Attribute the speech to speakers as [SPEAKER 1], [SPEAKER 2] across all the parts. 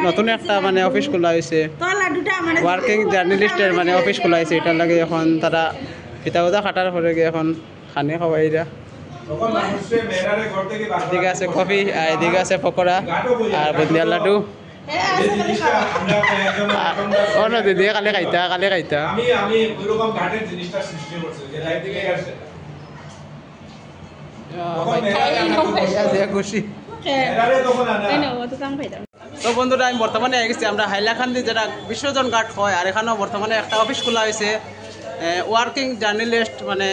[SPEAKER 1] নতুন একটা মানে অফিস খোলা হয়েছে, ওয়ার্কিং জার্নালিস্টের মানে অফিস খোলা হয়েছে। এটার লাগে এখন তারা পিতা উদা খাটার পরে গিয়ে এখন খানি খাওয়াইরা। এদিকে আছে কফি, আর এদিকে আছে পকোড়া আর বুন্দিয়ার লাড্ডু। অন্য দিদি কালি খাইতা খুশি। তো বন্ধুরা, আমি বর্তমানে গেছি আমরা হাইলাকান্দি, যেটা বিশ্বজন ঘাট হয়, আর এখানেও বর্তমানে একটা অফিস খোলা হয়েছে ওয়ার্কিং জার্নালিস্ট। মানে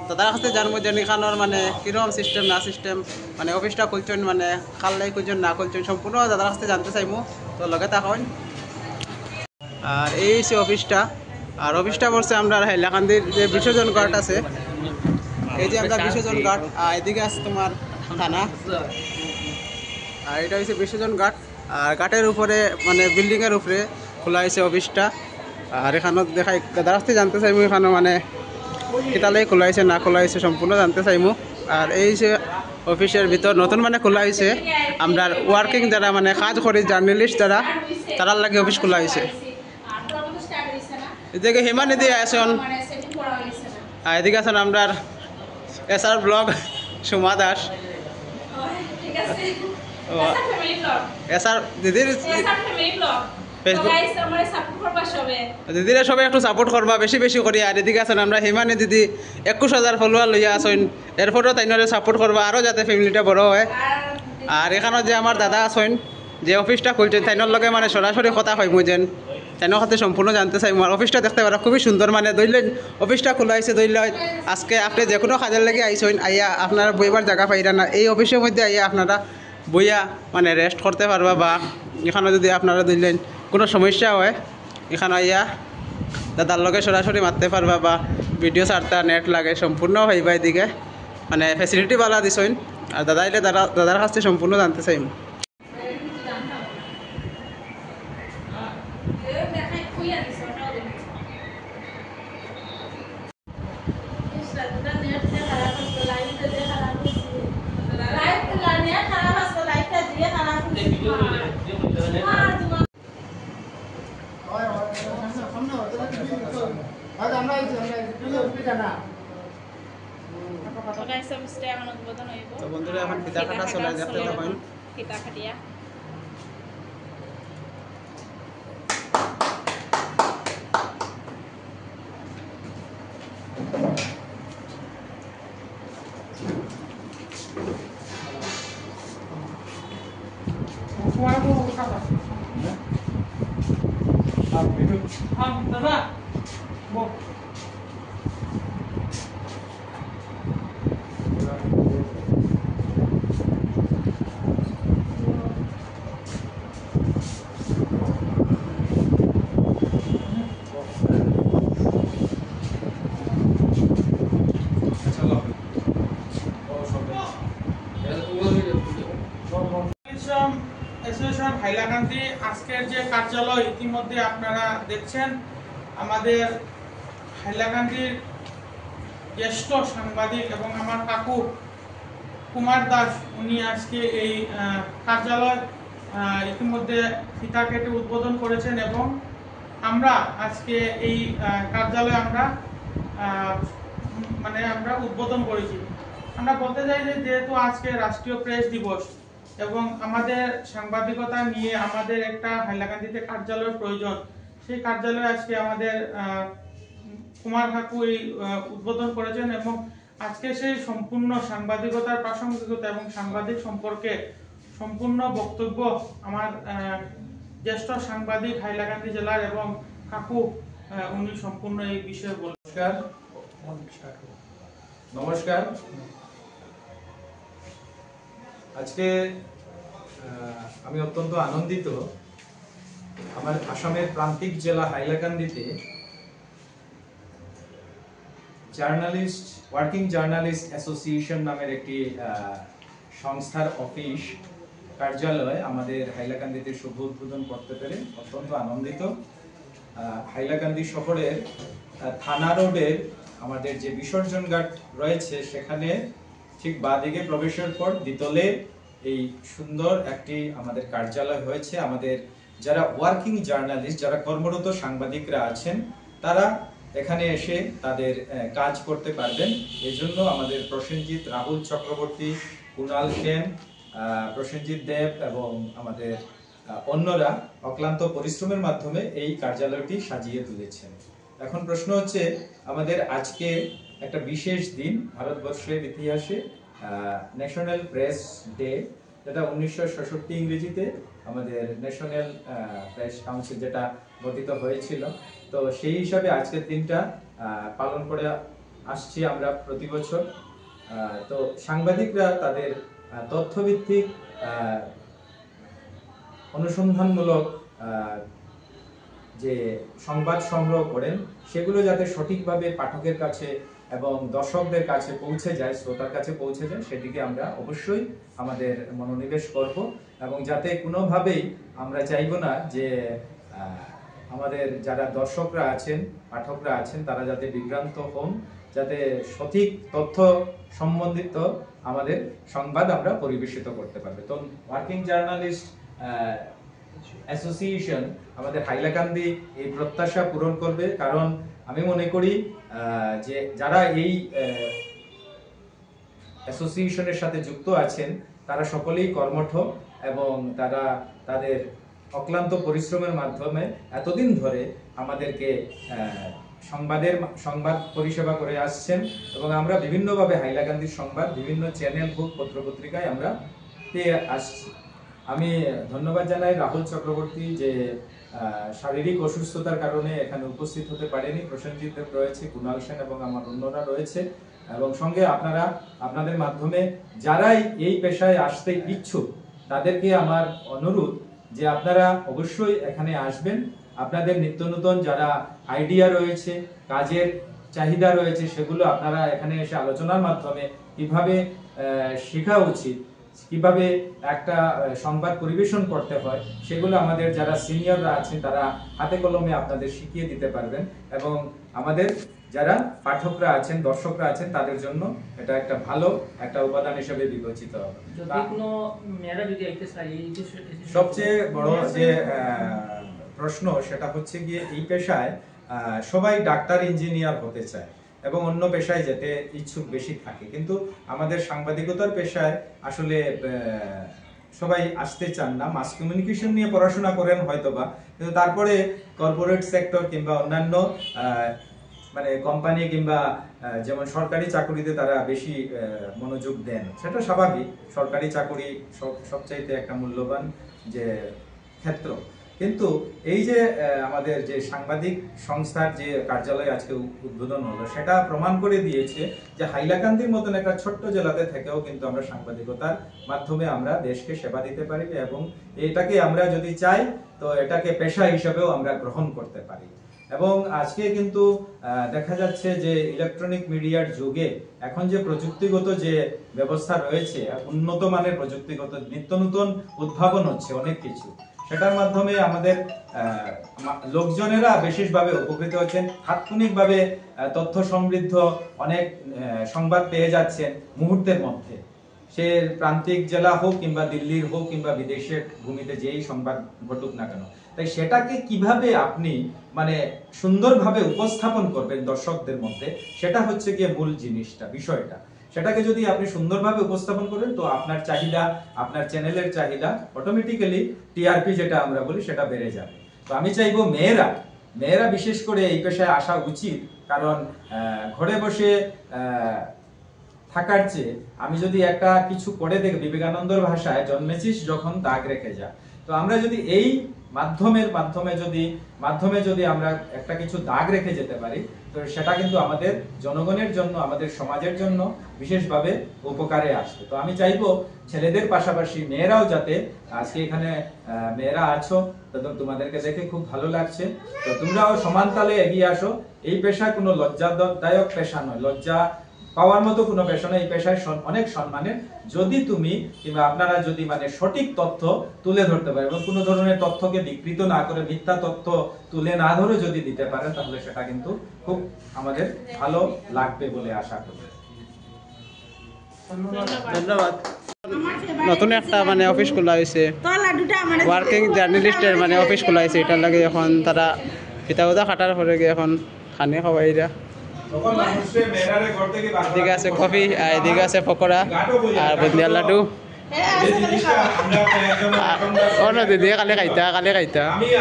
[SPEAKER 1] দাদার কাছে জানবো যে এখানোর মানে কীরকম সিস্টেম না সিস্টেম, মানে অফিসটা খুলছেন, মানে কাল্লাই খুলছেন না খুলছেন, সম্পূর্ণ দাদার কাছে জানতে চাইমু। তো লগে থাকুন। আর এই সে অফিসটা, আর অফিসটা বলছে আমরা হাইলাকান্দির যে বিশ্বজন ঘাট আছে, এই যে আমরা বিশ্বজন ঘাট, আর এদিকে আছে তোমার থানা, আর এটা হচ্ছে বিশ্বজন ঘাট। আর ঘাটের উপরে মানে বিল্ডিংয়ের উপরে খোলা হয়েছে অফিসটা। আর এখানে দেখাই দাদার কাছে জানতে চাইমু এখানে মানে কিতালাই খোলা হয়েছে না খোলা হয়েছে সম্পূর্ণ জানতে চাইমু। আর এই যে অফিসের ভিতর নতুন মানে খোলা হয়েছে আমরা ওয়ার্কিং যারা মানে কাজ করি জার্নালিস্ট যারা, তারার লাগে অফিস খোলা হয়েছে। এদিকে হিমানিধি আসন, আর এদিকে আছেন আমরা SR blog Suma Das, SR দিদির দিদিরা সবাই একটু সাপোর্ট করবা বেশি বেশি করি। আর এদিকে আছেন আমরা হিমানি দিদি 21,000 ফলোয়ার লইয়া আসেন, এরপরও তাইনরে সাপোর্ট করবা আরও যাতে ফ্যামিলিটা বড় হয়। আর এখানে যে আমার দাদা আছেন যে অফিসটা খুলছেন, তাইনের লগে মানে সরাসরি কথা হয় বুঝেন, তাইনের সাথে সম্পূর্ণ জানতে চাই। আমার অফিসটা দেখতে পারা খুবই সুন্দর, মানে ধরলেন অফিসটা খোলা হয়েছে, ধরলে আজকে আপনি যে কোনো কাজের লাগে আইসেন, আইয়া আপনারা বইবার জায়গা পাইরা না, এই অফিসের মধ্যে আইয়া আপনারা বইয়া মানে রেস্ট করতে পারবা, বা এখানে যদি আপনারা ধরলেন কোনো সমস্যা হয় এখানে আইয়া দাদার লগে সরাসরি মারতে পারবা, বা ভিডিও ছাড়তে নেট লাগে সম্পূর্ণ হইবা। এদিকে মানে ফ্যাসিলিটি ভালো দিছেন। আর দাদা এলে দাদার কাছে সম্পূর্ণ জানতে চাইম। তো বন্ধুরা এখন ফিতা কাটা চলে দেখতে থাকুন।
[SPEAKER 2] ফিতা কাটিয়া
[SPEAKER 3] দাদা অ্যাসোসিয়েশন হাইলাকান্দি আজকের যে কার্যালয় ইতিমধ্যে আপনারা দেখছেন, আমাদের হাইলাকান্দির জ্যেষ্ঠ সাংবাদিক এবং আমার কাকু কুমার দাস, উনি আজকে এই কার্যালয় ইতিমধ্যে ফিতা কেটে উদ্বোধন করেছেন। এবং আমরা আজকে এই কার্যালয় আমরা উদ্বোধন করেছি। আমরা বলতে চাই যে যেহেতু আজকে রাষ্ট্রীয় প্রেস দিবস এবং আমাদের সাংবাদিকতা নিয়ে আমাদের একটা হাইলাকান্দিতে কার্যালয়ের প্রয়োজন, সেই কার্যালয় আজকে আমাদের কুমার কাকু উদ্বোধন করেছেন। এবং আজকে সেই সম্পূর্ণ সাংবাদিকতার প্রাসঙ্গিকতা এবং সাংবাদিক সম্পর্কে সম্পূর্ণ বক্তব্য আমার জ্যেষ্ঠ সাংবাদিক হাইলাকান্দি জেলার এবং কাকু উনি সম্পূর্ণ এই বিষয়ে বলছেন।
[SPEAKER 4] নমস্কার। আজকে আমি অত্যন্ত আনন্দিত, আমার আসামের প্রান্তিক জেলা হাইলাকান্দিতে ওয়ার্কিং জার্নালিস্ট অ্যাসোসিয়েশন নামের একটি সংস্থার অফিস কার্যালয় আমাদের হাইলাকান্দিতে শুভ উদ্বোধন করতে পেরে অত্যন্ত আনন্দিত। হাইলাকান্দি শহরের থানা রোডের আমাদের যে বিসর্জন ঘাট রয়েছে সেখানে ঠিক বাঁদিকে প্রবেশের পর দ্বিতলে এই সুন্দর একটি আমাদের কার্যালয় হয়েছে। আমাদের যারা ওয়ার্কিং জার্নালিস্ট, যারা কর্মরত সাংবাদিকরা আছেন, তারা এখানে এসে তাদের কাজ করতে পারবেন। এজন্য আমাদের প্রসেনজিৎ, রাহুল চক্রবর্তী, কুণাল সেন, প্রসেনজিৎ দেব এবং আমাদের অন্যরা অক্লান্ত পরিশ্রমের মাধ্যমে এই কার্যালয়টি সাজিয়ে তুলেছেন। এখন প্রশ্ন হচ্ছে, আমাদের আজকে একটা বিশেষ দিন ভারতবর্ষের ইতিহাসে, ন্যাশনাল প্রেস ডে, যেটা 1966 ইংরেজিতে আমাদের ন্যাশনাল প্রেস কাউন্সিল যেটা গঠিত হয়েছিল। তো সেই হিসাবে আজকের দিনটা পালন করে আসছি আমরা প্রতি বছর। তো সাংবাদিকরা তাদের তথ্যভিত্তিক অনুসন্ধানমূলক যে সংবাদ সংগ্রহ করেন সেগুলো যাতে সঠিকভাবে পাঠকের কাছে এবং দর্শকদের কাছে পৌঁছে যায়, শ্রোতার কাছে পৌঁছে যায়, সেদিকে আমরা অবশ্যই আমাদের মনোনিবেশ করব। এবং যাতে কোনোভাবেই আমরা চাইব না যে আমাদের যারা দর্শকরা আছেন, পাঠকরা আছেন, তারা যাতে বিভ্রান্ত হন, যাতে সঠিক তথ্য সম্বন্ধিত আমাদের সংবাদ আমরা পরিবেশিত করতে পারবে। তো ওয়ার্কিং জার্নালিস্ট অ্যাসোসিয়েশন আমাদের হাইলাকান্দি এই প্রত্যাশা পূরণ করবে। কারণ আমি মনে করি যে যারা এই অ্যাসোসিয়েশনের সাথে যুক্ত আছেন তারা সকলেই কর্মঠ এবং তারা তাদের অক্লান্ত পরিশ্রমের মাধ্যমে এতদিন ধরে আমাদেরকে সংবাদ পরিষেবা করে আসছেন এবং আমরা বিভিন্নভাবে হাইলাকান্দির সংবাদ বিভিন্ন চ্যানেল হোক, পত্রপত্রিকায় আমরা পেয়ে আসছি। আমি ধন্যবাদ জানাই রাহুল চক্রবর্তী যে শারীরিক অসুস্থতার কারণে এখানে উপস্থিত হতে পারেনি। প্রসেনজিৎ দেব রয়েছে, কুণাল সেন এবং আমার অন্যরা রয়েছে, এবং সঙ্গে আপনাদের মাধ্যমে যারাই এই পেশায় আসতে ইচ্ছুক তাদেরকে আমার অনুরোধ যে আপনারা অবশ্যই এখানে আসবেন। আপনাদের নিত্য নতুন যারা আইডিয়া রয়েছে, কাজের চাহিদা রয়েছে, সেগুলো আপনারা এখানে এসে আলোচনার মাধ্যমে কিভাবে শেখা উচিত, কিভাবে একটা সংবাদ পরিবেশন করতে হয়, সেগুলো আমাদের যারা সিনিয়ররা আছেন তারা হাতে কলমে আপনাদের শিখিয়ে দিতে পারবেন। এবং আমাদের যারা পাঠকরা আছেন, দর্শকরা আছেন, তাদের জন্য এটা একটা ভালো একটা উপাদান হিসেবে বিবেচিত হবে। সবচেয়ে বড় যে প্রশ্ন সেটা হচ্ছে গিয়ে এই পেশায় সবাই ডাক্তার, ইঞ্জিনিয়ার হতে চায় এবং অন্য পেশায় যেতে ইচ্ছুক বেশি থাকে, কিন্তু আমাদের সাংবাদিকতার পেশায় আসলে সবাই আসতে চান না। মাস কমিউনিকেশন নিয়ে পড়াশোনা করেন হয়তোবা, কিন্তু তারপরে কর্পোরেট সেক্টর কিংবা অন্যান্য মানে কোম্পানি কিংবা যেমন সরকারি চাকরিতে তারা বেশি মনোযোগ দেন, সেটা স্বাভাবিক। সরকারি চাকরি সবচাইতে একটা মূল্যবান যে ক্ষেত্র। কিন্তু এই যে আমাদের যে সাংবাদিক সংস্থার যে কার্যালয় আজকে উদ্বোধন হলো, সেটা প্রমাণ করে দিয়েছে যে হাইলাকান্দির মতন একটা ছোট্ট জেলাতে থেকেও কিন্তু আমরা সাংবাদিকতার মাধ্যমে আমরা দেশকে সেবা দিতে পারি এবং এটাকে আমরা যদি চাই তো এটাকে পেশা হিসেবেও আমরা গ্রহণ করতে পারি। এবং আজকে কিন্তু দেখা যাচ্ছে যে ইলেকট্রনিক মিডিয়ার যুগে এখন যে প্রযুক্তিগত যে ব্যবস্থা রয়েছে, উন্নত মানের প্রযুক্তিগত নিত্য নতুন উদ্ভাবন হচ্ছে অনেক কিছু, সেটার মাধ্যমে আমাদের লোকজনেরা বিশেষভাবে উপকৃত হচ্ছেন। তাৎক্ষণিকভাবে তথ্য সমৃদ্ধ অনেক সংবাদ পেয়ে যাচ্ছেন মুহূর্তের মধ্যে, সে প্রান্তিক জেলা হোক কিংবা দিল্লির হোক কিংবা বিদেশের ভূমিতে যেই সংবাদ ঘটুক না কেন। তাই সেটাকে কিভাবে আপনি মানে সুন্দরভাবে উপস্থাপন করবেন দর্শকদের মধ্যে, সেটা হচ্ছে গিয়ে মূল জিনিসটা, বিষয়টা। সেটাকে যদি আপনি সুন্দরভাবে উপস্থাপন করেন তো আপনার চাহিদা, আপনার চ্যানেলের চাহিদা অটোমেটিক্যালি টিআরপি যেটা আমরা বলি সেটা বেড়ে যাবে। তো আমি চাইবো মেয়েরা বিশেষ করে এই পেশায় আসা উচিত, কারণ ঘরে বসে থাকার চেয়ে আমি যদি একটা কিছু করে দেখি, বিবেকানন্দর ভাষায় জন্মেছিস যখন দাগ রেখে যা। তো আমরা যদি এই মাধ্যমে যদি আমরা একটা কিছু দাগ রেখে যেতে পারি, তো সেটা কিন্তু আমাদের জনগণের জন্য, আমাদের সমাজের জন্য বিশেষভাবে উপকারে আসবে। তো আমি চাইবো ছেলেদের পাশাপাশি মেয়েরাও যাতে, আজকে এখানে মেয়েরা আছো, তোমাদেরকে দেখে খুব ভালো লাগছে, তো তোমরাও সমান তালে এগিয়ে আসো। এই পেশা কোনো লজ্জাদায়ক পেশা নয়, লজ্জা পাওয়ার মতো কোনো পেশা না। এই পেশায় অনেক সম্মানের, যদি তুমি কিংবা আপনারা যদি মানে সঠিক তথ্য তুলে ধরতে পারে এবং কোনো ধরনের তথ্যকে বিকৃত না করে মিথ্যা তথ্য তুলে না ধরে যদি দিতে পারে, তাহলে সেটা কিন্তু খুব আমাদের ভালো লাগবে বলে আশা করি।
[SPEAKER 1] ধন্যবাদ। নতুন একটা মানে অফিস খোলা হয়েছে, ওয়ার্কিং জার্নালিস্টের মানে অফিস খোলা হয়েছে। এটার লাগে এখন তারা পিতা খাটার পরে গিয়ে এখন খানি খাওয়াইরা। এদিকে আছে কফি, আর এদিকে আছে পকোড়া আর বুন্দিয়ার লাডু। অন্য দিদি কালি খাইতা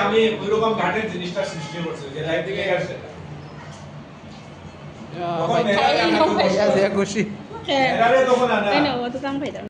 [SPEAKER 4] আমি ওইরকম ঘাটের জিনিসটা সৃষ্টি করছি যে লাইভ থেকে আসে
[SPEAKER 1] খুশি।
[SPEAKER 4] তখন আনা